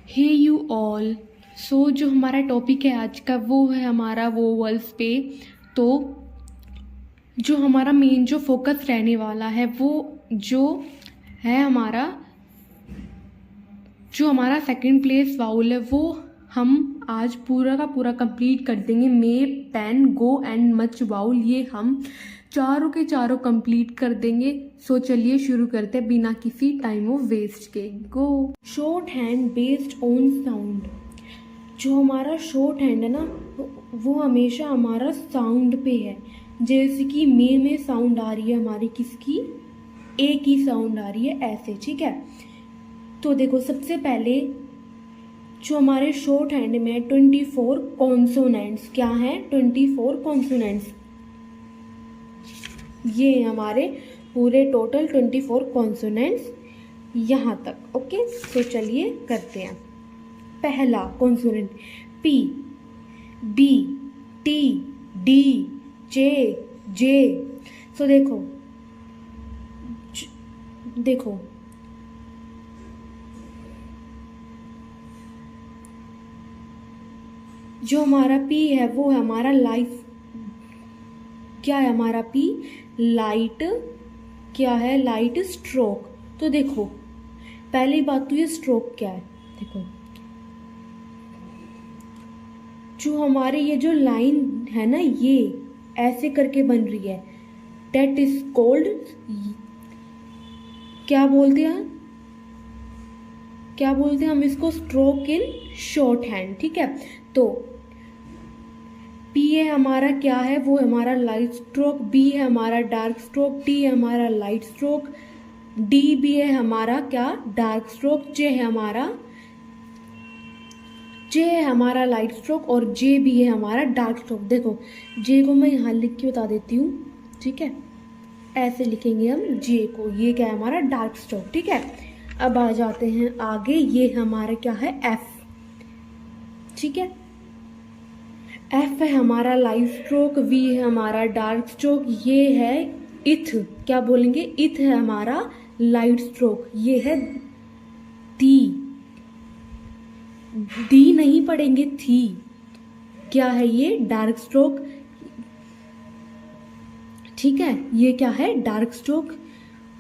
Hey you all. सो जो हमारा topic है आज का वो है हमारा वोवल्स पे। तो जो हमारा मेन जो फोकस रहने वाला है वो जो है हमारा जो हमारा सेकंड प्लेस वाउल है वो हम आज पूरा का पूरा कंप्लीट कर देंगे। May, pen, go and much vowel ये हम चारों के चारों कंप्लीट कर देंगे। सो चलिए शुरू करते हैं बिना किसी टाइम ऑफ वेस्ट के। Go. Short hand based on sound. जो हमारा शॉर्ट हैंड है ना वो हमेशा हमारा साउंड पे है। जैसे कि मे में साउंड आ रही है हमारी किसकी, ए की साउंड आ रही है ऐसे, ठीक है। तो देखो सबसे पहले जो हमारे शॉर्ट हैंड में 24 कॉन्सोनेंट्स, क्या है 24 कॉन्सोनेंट्स, ये हमारे पूरे टोटल 24 कॉन्सोनेंट्स यहाँ तक। ओके, तो चलिए करते हैं। पहला consonant P, B, T, D, J, J. So देखो देखो जो हमारा पी है वो है हमारा लाइफ, क्या है हमारा पी, लाइट, क्या है लाइट स्ट्रोक। तो देखो पहली बात तो ये स्ट्रोक क्या है, देखो जो हमारे ये जो लाइन है ना ये ऐसे करके बन रही है, डेट इज कॉल्ड, क्या बोलते हैं हम इसको, स्ट्रोक इन शॉर्ट हैंड, ठीक है। तो पी है हमारा क्या है, वो हमारा लाइट स्ट्रोक, बी है हमारा डार्क स्ट्रोक, टी है हमारा लाइट स्ट्रोक, डी भी है हमारा क्या डार्क स्ट्रोक, जे है हमारा लाइट स्ट्रोक और जे भी है हमारा डार्क स्ट्रोक। देखो जे को मैं यहाँ लिख के बता देती हूँ, ठीक है, ऐसे लिखेंगे हम जे को, ये क्या है हमारा डार्क स्ट्रोक, ठीक है। अब आ जाते हैं आगे, ये हमारा क्या है एफ, ठीक है। एफ है हमारा लाइट स्ट्रोक, वी है हमारा डार्क स्ट्रोक, ये है इथ, क्या बोलेंगे, इथ है हमारा लाइट स्ट्रोक, ये है दी नहीं पढ़ेंगे, थी, क्या है ये डार्क स्ट्रोक, ठीक है, ये क्या है डार्क स्ट्रोक।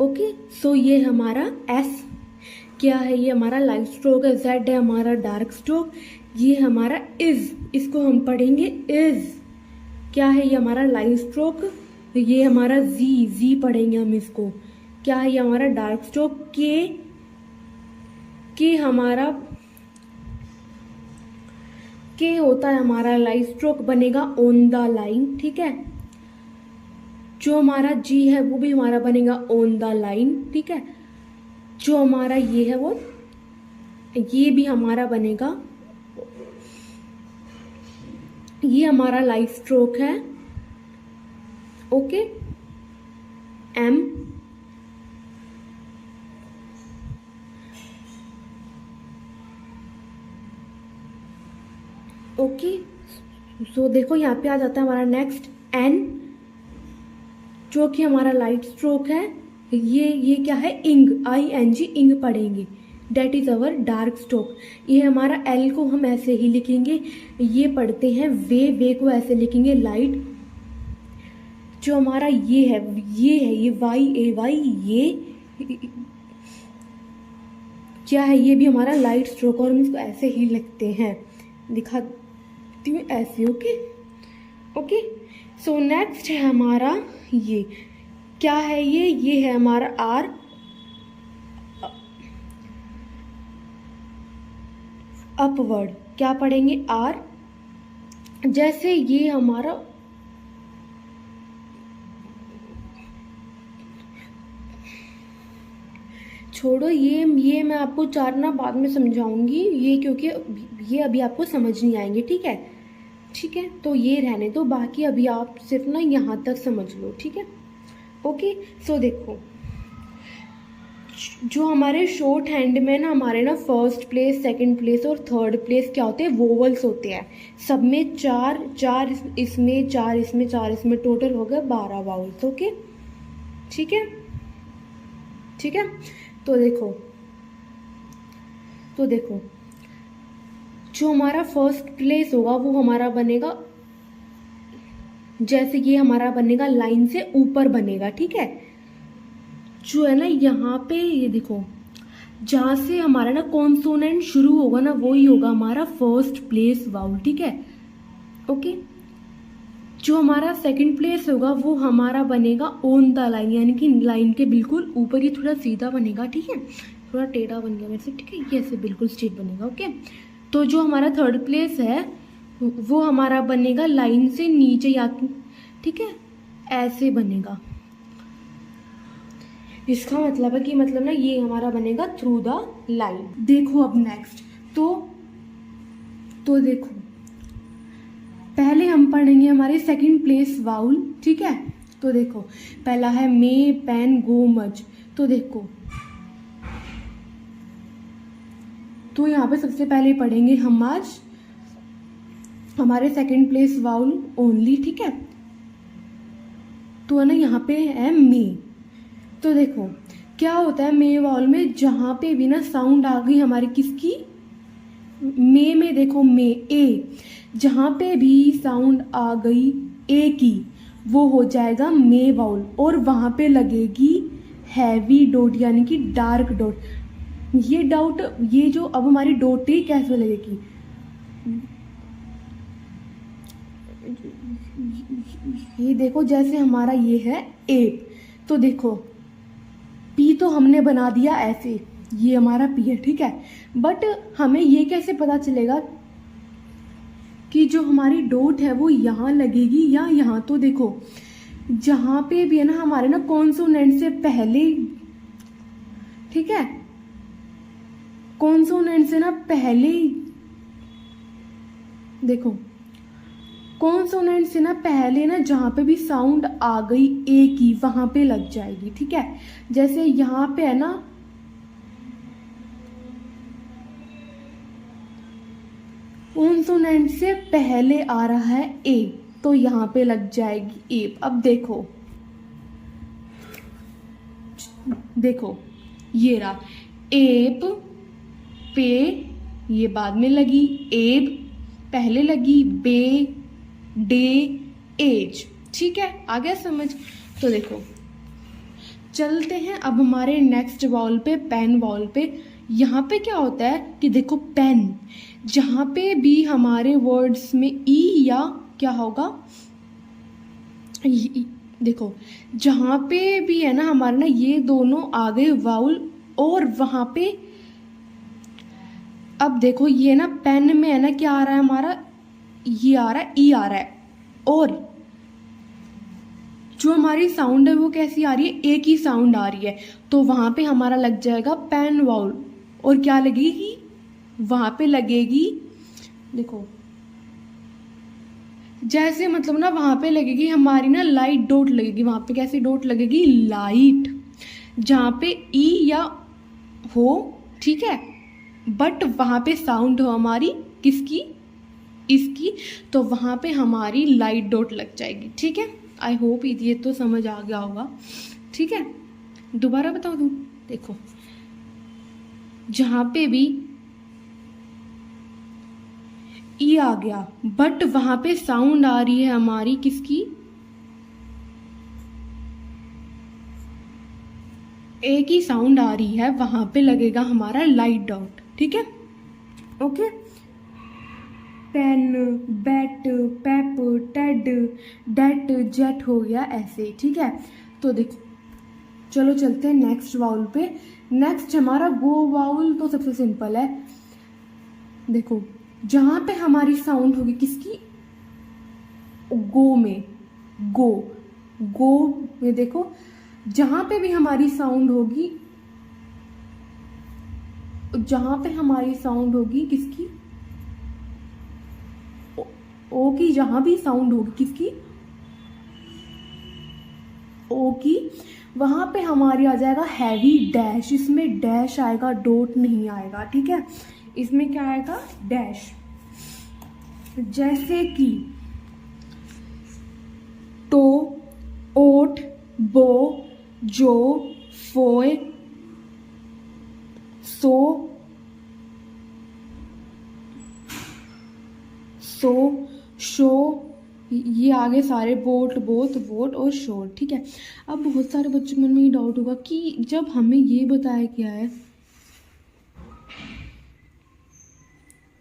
ओके, सो ये हमारा एस क्या है, ये हमारा लाइट स्ट्रोक है, जेड है हमारा डार्क स्ट्रोक, ये हमारा इज, इसको हम पढ़ेंगे इज, क्या है ये हमारा लाइट स्ट्रोक, ये हमारा जी पढ़ेंगे हम इसको, क्या है ये हमारा डार्क स्ट्रोक, के हमारा के होता है हमारा लाइट स्ट्रोक, बनेगा ऑन द लाइन, ठीक है। जो हमारा जी है वो भी हमारा बनेगा ऑन द लाइन, ठीक है। जो हमारा ये है वो ये भी हमारा बनेगा, ये हमारा लाइट स्ट्रोक है। ओके, एम, ओके, सो देखो यहाँ पे आ जाता है हमारा नेक्स्ट एन, जो कि हमारा लाइट स्ट्रोक है, ये क्या है इंग, ING इंग पढ़ेंगे, that is our dark stroke. ये हमारा एल को हम ऐसे ही लिखेंगे, ये पढ़ते हैं वे को ऐसे लिखेंगे लाइट। जो हमारा ये है ये YAY, ये क्या है, ये भी हमारा लाइट स्ट्रोक और हम इसको ऐसे ही लिखते हैं, दिखाती हूँ ऐसे। ओके, सो नेक्स्ट है हमारा ये, क्या है ये है हमारा आर, अपवर्ड, क्या पढ़ेंगे आर। जैसे ये हमारा छोड़ो, ये मैं आपको चार ना बाद में समझाऊंगी ये, क्योंकि ये अभी आपको समझ नहीं आएंगे, ठीक है। तो ये रहने दो, बाकी अभी आप सिर्फ ना यहाँ तक समझ लो, ठीक है। ओके, सो देखो जो हमारे शॉर्ट हैंड में ना हमारे ना फर्स्ट प्लेस, सेकंड प्लेस और थर्ड प्लेस क्या होते हैं, वोवल्स होते हैं। सब में चार इसमें, चार इसमें, टोटल हो गए 12 वाउल्स। ओके, ठीक है। तो देखो जो हमारा फर्स्ट प्लेस होगा वो हमारा बनेगा, जैसे ये हमारा बनेगा लाइन से ऊपर बनेगा, ठीक है। जो है ना यहाँ पे ये देखो, जहाँ से हमारा ना कॉन्सोनेंट शुरू होगा ना वही होगा हमारा फर्स्ट प्लेस वाउल, ठीक है। ओके, जो हमारा सेकंड प्लेस होगा वो हमारा बनेगा ऑन द लाइन, यानी कि लाइन के बिल्कुल ऊपर। ये थोड़ा सीधा बनेगा, ठीक है, थोड़ा टेढ़ा बन गया मेरे से, ठीक है, ये ऐसे बिल्कुल स्ट्रेट बनेगा। ओके, तो जो हमारा थर्ड प्लेस है वो हमारा बनेगा लाइन से नीचे या, ठीक है, ऐसे बनेगा। इसका मतलब है कि मतलब ना ये हमारा बनेगा थ्रू द लाइन। देखो अब नेक्स्ट तो देखो पहले हम पढ़ेंगे हमारे सेकंड प्लेस वाउल, ठीक है। तो देखो पहला है मे, पेन, गो, मच। तो देखो तो यहाँ पे सबसे पहले पढ़ेंगे हम आज हमारे सेकंड प्लेस वाउल ओनली, ठीक है। तो है ना यहाँ पे है मे। तो देखो क्या होता है मे वाउल में, जहाँ पे भी ना साउंड आ गई हमारी किसकी, मे में देखो मे ए, जहाँ पे भी साउंड आ गई ए की वो हो जाएगा मे वाउल, और वहाँ पे लगेगी हैवी डॉट यानी कि डार्क डॉट। ये डाउट, ये जो अब हमारी डॉट है कैसे लगेगी, ये देखो जैसे हमारा ये है ए, तो देखो पी तो हमने बना दिया ऐसे, ये हमारा पी है, ठीक है। बट हमें ये कैसे पता चलेगा कि जो हमारी डॉट है वो यहाँ लगेगी या यहाँ। तो देखो जहाँ पे भी है ना हमारे ना कॉन्सोनेंट से पहले, ठीक है, कॉन्सोनेंट से ना पहले, देखो कॉन्सोनेंट से ना पहले ना जहाँ पे भी साउंड आ गई ए की वहाँ पे लग जाएगी, ठीक है। जैसे यहाँ पे है ना कॉन्सोनेंट से पहले आ रहा है ए, तो यहाँ पे लग जाएगी एप। अब देखो देखो ये रहा एप, पे ये बाद में लगी, एब पहले लगी, बे, डे, एज, ठीक है, आ गया समझ। तो देखो चलते हैं अब हमारे नेक्स्ट वाउल पे, पेन वाउल पे। यहाँ पे क्या होता है कि देखो पेन, जहाँ पे भी हमारे वर्ड्स में ई या क्या होगा, देखो जहाँ पे भी है ना हमारे ना ये दोनों आ गए वाउल, और वहाँ पे अब देखो ये ना पेन में है ना क्या आ रहा है हमारा, ये आ रहा है, ई आ रहा है, और जो हमारी साउंड है वो कैसी आ रही है, ए की साउंड आ रही है, तो वहां पे हमारा लग जाएगा पेन वाउल। और क्या लगेगी वहां पे लगेगी, देखो जैसे मतलब ना वहां पे लगेगी हमारी ना लाइट डॉट लगेगी, वहां पे कैसी डॉट लगेगी, लाइट, जहां पे ई या हो, ठीक है, बट वहां पे साउंड हो हमारी किसकी, इसकी, तो वहां पे हमारी लाइट डॉट लग जाएगी, ठीक है। आई होप ये तो समझ आ गया होगा, ठीक है। दोबारा बता दूं, देखो जहां पे भी ई आ गया बट वहां पे साउंड आ रही है हमारी किसकी, ए की साउंड आ रही है, वहां पे लगेगा हमारा लाइट डॉट, ठीक है। ओके, पेन, बैट, पेप, टेड, डेट, जेट हो गया ऐसे, ठीक है। तो देखो चलो चलते हैं नेक्स्ट वाउल पे। नेक्स्ट हमारा गो वाउल, तो सबसे सिंपल है, देखो जहां पे हमारी साउंड होगी किसकी, गो में, गो, गो में देखो जहां पे भी हमारी साउंड होगी, जहां पे हमारी साउंड होगी किसकी, ओ की, जहां भी साउंड होगी किसकी, ओ की, वहां पे हमारी आ जाएगा हैवी डैश, इसमें डैश आएगा, डॉट नहीं आएगा, ठीक है, इसमें क्या आएगा, डैश। जैसे कि तो, ओट, बो, जो, फोए, सो, सो, शो, ये आगे सारे बोट, बोथ, वोट और शोर, ठीक है। अब बहुत सारे बच्चों के मन में ये डाउट होगा कि जब हमें ये बताया गया है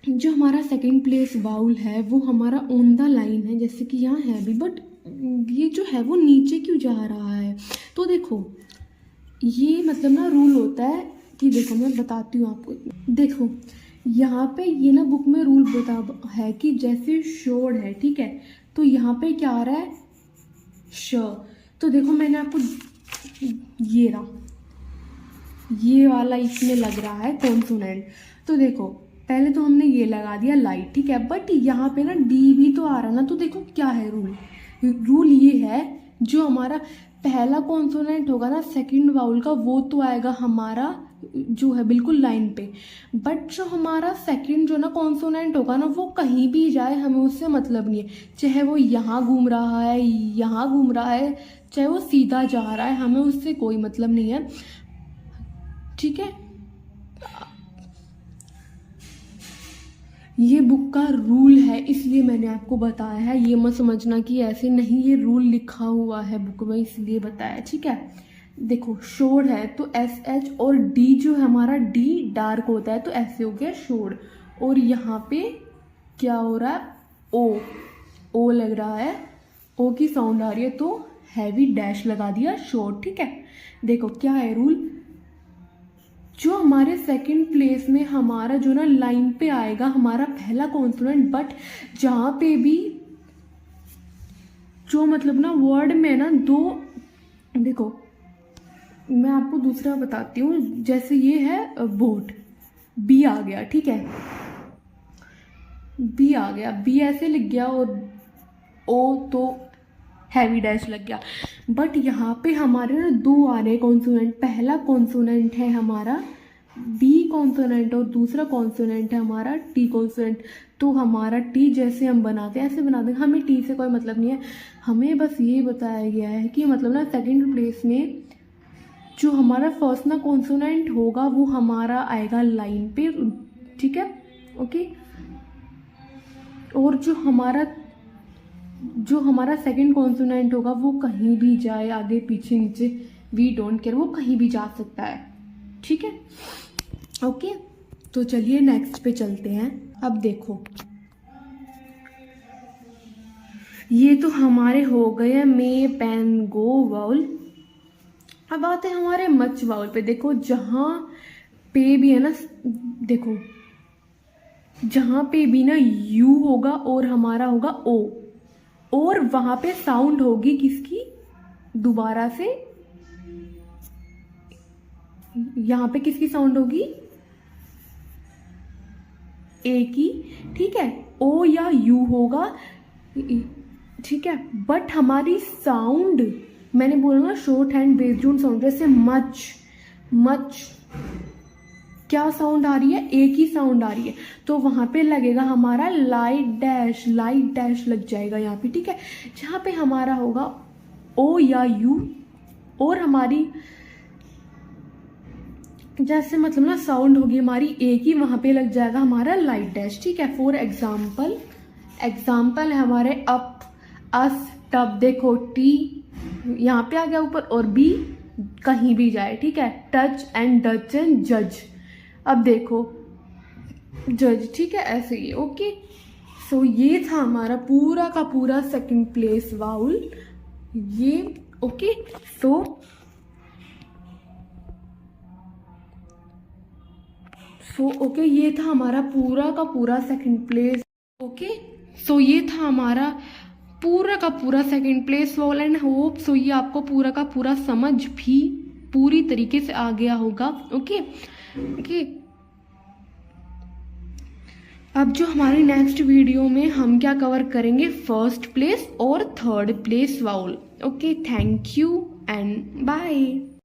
जो हमारा सेकंड प्लेस वाउल है वो हमारा ऑन द लाइन है, जैसे कि यहाँ है भी, बट ये जो है वो नीचे क्यों जा रहा है? तो देखो ये मतलब ना रूल होता है कि देखो मैं बताती हूँ आपको। देखो यहाँ पे ये ना बुक में रूल बता है कि जैसे शोर है, ठीक है, तो यहाँ पे क्या आ रहा है? श। तो देखो मैंने आपको ये रहा, ये वाला इसमें लग रहा है कॉन्सोनेंट। तो देखो पहले तो हमने ये लगा दिया लाइट, ठीक है, बट यहाँ पे ना डी भी तो आ रहा ना। तो देखो क्या है रूल? रूल ये है जो हमारा पहला कॉन्सोनेंट होगा ना सेकंड वाउल का, वो तो आएगा हमारा जो है बिल्कुल लाइन पे, बट जो हमारा सेकंड जो ना कॉन्सोनेंट होगा ना वो कहीं भी जाए हमें उससे मतलब नहीं है, चाहे वो यहाँ घूम रहा है, यहाँ घूम रहा है, चाहे वो सीधा जा रहा है, हमें उससे कोई मतलब नहीं है, ठीक है। ये बुक का रूल है इसलिए मैंने आपको बताया है, ये मत समझना कि ऐसे नहीं, ये रूल लिखा हुआ है बुक में इसलिए बताया, ठीक है। देखो शोर है तो एस एच और डी जो है हमारा डी डार्क होता है तो ऐसे हो गया शोर, और यहाँ पे क्या हो रहा है? ओ, ओ लग रहा है, ओ की साउंड आ रही है तो हैवी डैश लगा दिया शोर, ठीक है। देखो क्या है रूल? जो हमारे सेकंड प्लेस में हमारा जो ना लाइन पे आएगा हमारा पहला कॉन्सोनेंट, बट जहाँ पे भी जो मतलब ना वर्ड में ना दो, देखो मैं आपको दूसरा बताती हूँ, जैसे ये है बोट, बी आ गया, ठीक है, बी आ गया, बी ऐसे लिख गया और ओ तो हैवी डैश लग गया, बट यहाँ पे हमारे ना दो आ रहे कॉन्सोनेंट, पहला कॉन्सोनेंट है हमारा बी कॉन्सोनेंट और दूसरा कॉन्सोनेंट है हमारा टी कॉन्सोनेंट। तो हमारा टी जैसे हम बनाते हैं ऐसे बना देंगे, हमें टी से कोई मतलब नहीं है, हमें बस ये बताया गया है कि मतलब ना सेकंड प्लेस में जो हमारा फर्स्ट ना कॉन्सोनेंट होगा वो हमारा आएगा लाइन पे, ठीक है, ओके। और जो हमारा सेकंड कॉन्सोनेंट होगा वो कहीं भी जाए, आगे पीछे नीचे, वी डोंट केयर, वो कहीं भी जा सकता है, ठीक है, ओके। तो चलिए नेक्स्ट पे चलते हैं। अब देखो ये तो हमारे हो गए मे, पेन, गो वाउल। अब आते हैं हमारे मच वाउल पे। देखो जहाँ पे भी है ना, देखो जहाँ पे भी ना यू होगा और हमारा होगा ओ, और वहां पे साउंड होगी किसकी? दोबारा से यहां पे किसकी साउंड होगी? ए की, ठीक है, ओ या यू होगा, ठीक है, बट हमारी साउंड मैंने बोला ना शॉर्ट हैंड बेस्ड साउंड, जैसे मच, मच क्या साउंड आ रही है? ए की साउंड आ रही है, तो वहां पे लगेगा हमारा लाइट डैश, लाइट डैश लग जाएगा यहाँ पे, ठीक है। जहाँ पे हमारा होगा ओ या यू और हमारी जैसे मतलब ना साउंड होगी हमारी ए की, वहां पे लग जाएगा हमारा लाइट डैश, ठीक है। फॉर एग्जाम्पल, एग्जाम्पल है हमारे अप, अस, टब। देखो टी यहाँ पे आ गया ऊपर और बी कहीं भी जाए, ठीक है, टच एंड डच एंड जज। अब देखो जज, ठीक है, ऐसे ही, ओके। सो ये था हमारा पूरा का पूरा सेकंड प्लेस वाउल, ये ओके। सो ओके, ये था हमारा पूरा का पूरा सेकंड प्लेस, ओके। सो ये था हमारा पूरा का पूरा second place vowel, and hope so ये आपको पूरा का पूरा समझ भी पूरी तरीके से आ गया होगा, ओके ओके। अब जो हमारी नेक्स्ट वीडियो में हम क्या कवर करेंगे? फर्स्ट प्लेस और third place vowel, okay. Thank you and bye.